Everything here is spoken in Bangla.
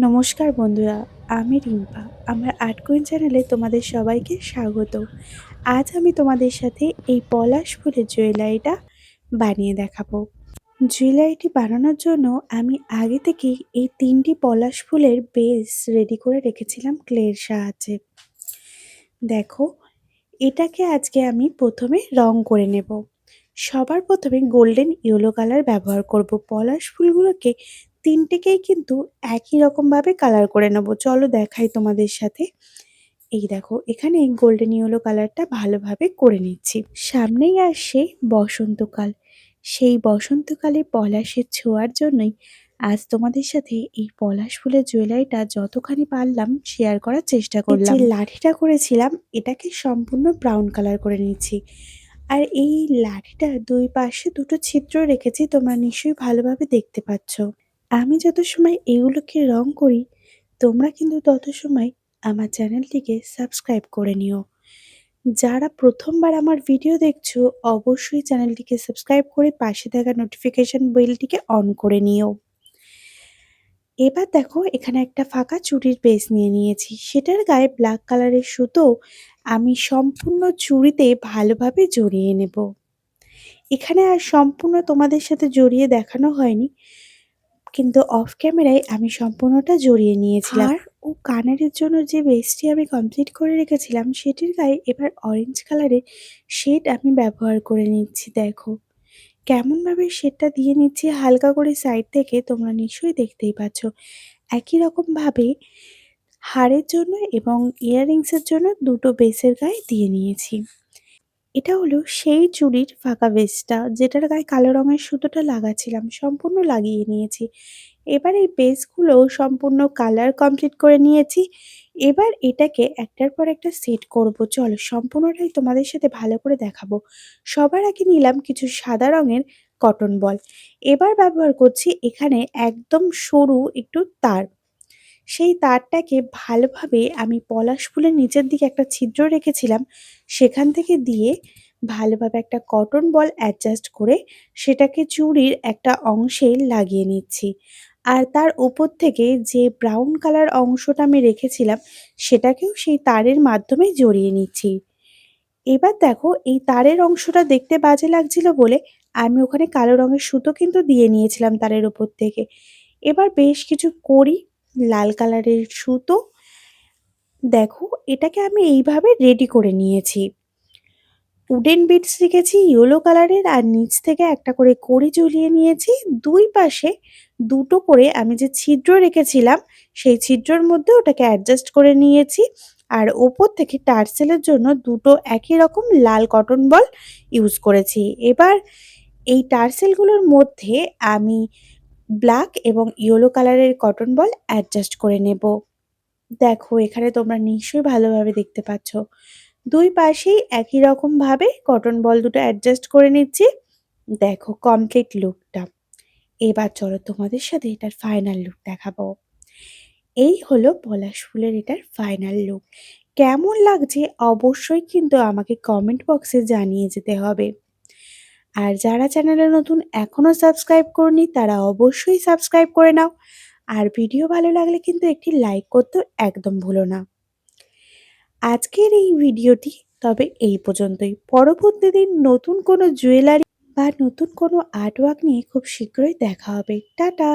নমস্কার বন্ধুরা, আমি রিম্পা। আমার আর্ট কুইন চ্যানেলে তোমাদের সবাইকে স্বাগত। আজ আমি তোমাদের সাথে এই পলাশ ফুলের জুয়েলারিটা বানিয়ে দেখাবো। জুয়েলারিটি বানানোর জন্য আমি আগে থেকেই এই ৩টি পলাশ ফুলের বেস রেডি করে রেখেছিলাম ক্লের সাহায্যে। দেখো, এটাকে আজকে আমি প্রথমে রং করে নেব। সবার প্রথমে গোল্ডেন ইয়েলো কালার ব্যবহার করব। পলাশ ফুলগুলোকে ৩টেকেই কিন্তু একই রকমভাবে কালার করে নেব। চলো দেখাই তোমাদের সাথে। এই দেখো, এখানে গোল্ডেন ইয়েলো কালারটা ভালোভাবে করে নিচ্ছি। সামনেই আসছে বসন্তকাল। সেই বসন্তকালে পলাশের ছোঁয়ার জন্যই আজ তোমাদের সাথে এই পলাশ ফুলের জুয়েলারিটা যতখানি পারলাম শেয়ার করার চেষ্টা করলাম। যে লাঠিটা করেছিলাম এটাকে সম্পূর্ণ ব্রাউন কালার করে নিচ্ছি। আর এই লাঠিটার দুই পাশে দুটো ছিদ্র রেখেছি, তোমরা নিশ্চয়ই ভালোভাবে দেখতে পাচ্ছ। আমি যত সময় এগুলোকে রং করি, তোমরা কিন্তু তত সময় আমার চ্যানেলটিকে সাবস্ক্রাইব করে নিও। যারা প্রথমবার আমার ভিডিও দেখছো, অবশ্যই চ্যানেলটিকে সাবস্ক্রাইব করে পাশে থাকা নোটিফিকেশন বেলটিকে অন করে নিও। এবার দেখো, এখানে একটা ফাঁকা চুড়ির বেস নিয়ে নিয়েছি। সেটার গায়ে ব্ল্যাক কালারের সুতো আমি সম্পূর্ণ চুড়িতে ভালোভাবে জড়িয়ে নেব। এখানে আর সম্পূর্ণ তোমাদের সাথে জড়িয়ে দেখানো হয়নি, কিন্তু অফ ক্যামেরায় আমি সম্পূর্ণটা জড়িয়ে নিয়েছিলাম। আর ও কানেরের জন্য যে বেসটি আমি কমপ্লিট করে রেখেছিলাম সেটির গায়ে এবার অরেঞ্জ কালারের শেড আমি ব্যবহার করে নিচ্ছি। দেখো কেমনভাবে শেডটা দিয়ে নিচ্ছি হালকা করে সাইড থেকে, তোমরা নিশ্চয়ই দেখতেই পাচ্ছ। একই রকমভাবে হারের জন্য এবং ইয়াররিংসের জন্য দুটো বেসের গায়ে দিয়ে নিয়েছি। এটা হলো সেই চুড়ির ফাঁকা বেসটা, যেটার গায়ে কালো রঙের সুতোটা লাগাচ্ছিলাম, সম্পূর্ণ লাগিয়ে নিয়েছি। এবার এই বেসগুলো সম্পূর্ণ কালার কমপ্লিট করে নিয়েছি। এবার এটাকে একটার পর একটা সেট করব। চলো সম্পূর্ণটাই তোমাদের সাথে ভালো করে দেখাবো। সবার আগে নিলাম কিছু সাদা রঙের কটন বল। এবার ব্যবহার করছি এখানে একদম সরু একটু তার। সেই তারটাকে ভালোভাবে আমি পলাশ ফুলের নিচের দিকে একটা ছিদ্র রেখেছিলাম, সেখান থেকে দিয়ে ভালোভাবে একটা কটন বল অ্যাডজাস্ট করে সেটাকে চুড়ির একটা অংশে লাগিয়ে নিচ্ছি। আর তার উপর থেকে যে ব্রাউন কালার অংশটা আমি রেখেছিলাম সেটাকেও সেই তারের মাধ্যমে জড়িয়ে নিচ্ছি। এবার দেখো, এই তারের অংশটা দেখতে বাজে লাগছিল বলে আমি ওখানে কালো রঙের সুতো কিন্তু দিয়ে নিয়েছিলাম তারের উপর থেকে। এবার বেশ কিছু কড়ি, লাল কালারের সুতো, দেখো এটাকে আমি এইভাবে রেডি করে নিয়েছি। উডেন বিডস রেখেছি ইয়েলো কালারের, আর নিচ থেকে একটা করে কড়ি ঝুলিয়ে নিয়েছি। দুই পাশে দুটো করে আমি যে ছিদ্র রেখেছিলাম সেই ছিদ্রর মধ্যে ওটাকে অ্যাডজাস্ট করে নিয়েছি। আর ওপর থেকে টার্সেলের জন্য দুটো একই রকম লাল কটন বল ইউজ করেছি। এবার এই টার্সেলগুলোর মধ্যে আমি ব্ল্যাক এবং ইয়েলো কালারের কটন বল অ্যাডজাস্ট করে নেব। দেখো এখানে তোমরা নিশ্চয়ই ভালোভাবে দেখতে পাচ্ছ। দুই পাশেই একই রকমভাবে কটন বল দুটো অ্যাডজাস্ট করে নিচ্ছি। দেখো কমপ্লিট লুকটা। এবার চলো তোমাদের সাথে এটার ফাইনাল লুক দেখাবো। এই হলো পলাশ ফুলের এটার ফাইনাল লুক। কেমন লাগছে অবশ্যই কিন্তু আমাকে কমেন্ট বক্সে জানিয়ে যেতে হবে। আর যারা চ্যানেলে নতুন এখনও সাবস্ক্রাইব করনি তারা অবশ্যই সাবস্ক্রাইব করে নাও। আর ভিডিও ভালো লাগলে কিন্তু একটি লাইক করতেও একদম ভুলো না। আজকের এই ভিডিওটি তবে এই পর্যন্তই। পরবর্তী দিন নতুন কোনো জুয়েলারি বা নতুন কোনো আর্টওয়ার্ক নিয়ে খুব শীঘ্রই দেখা হবে। টাটা।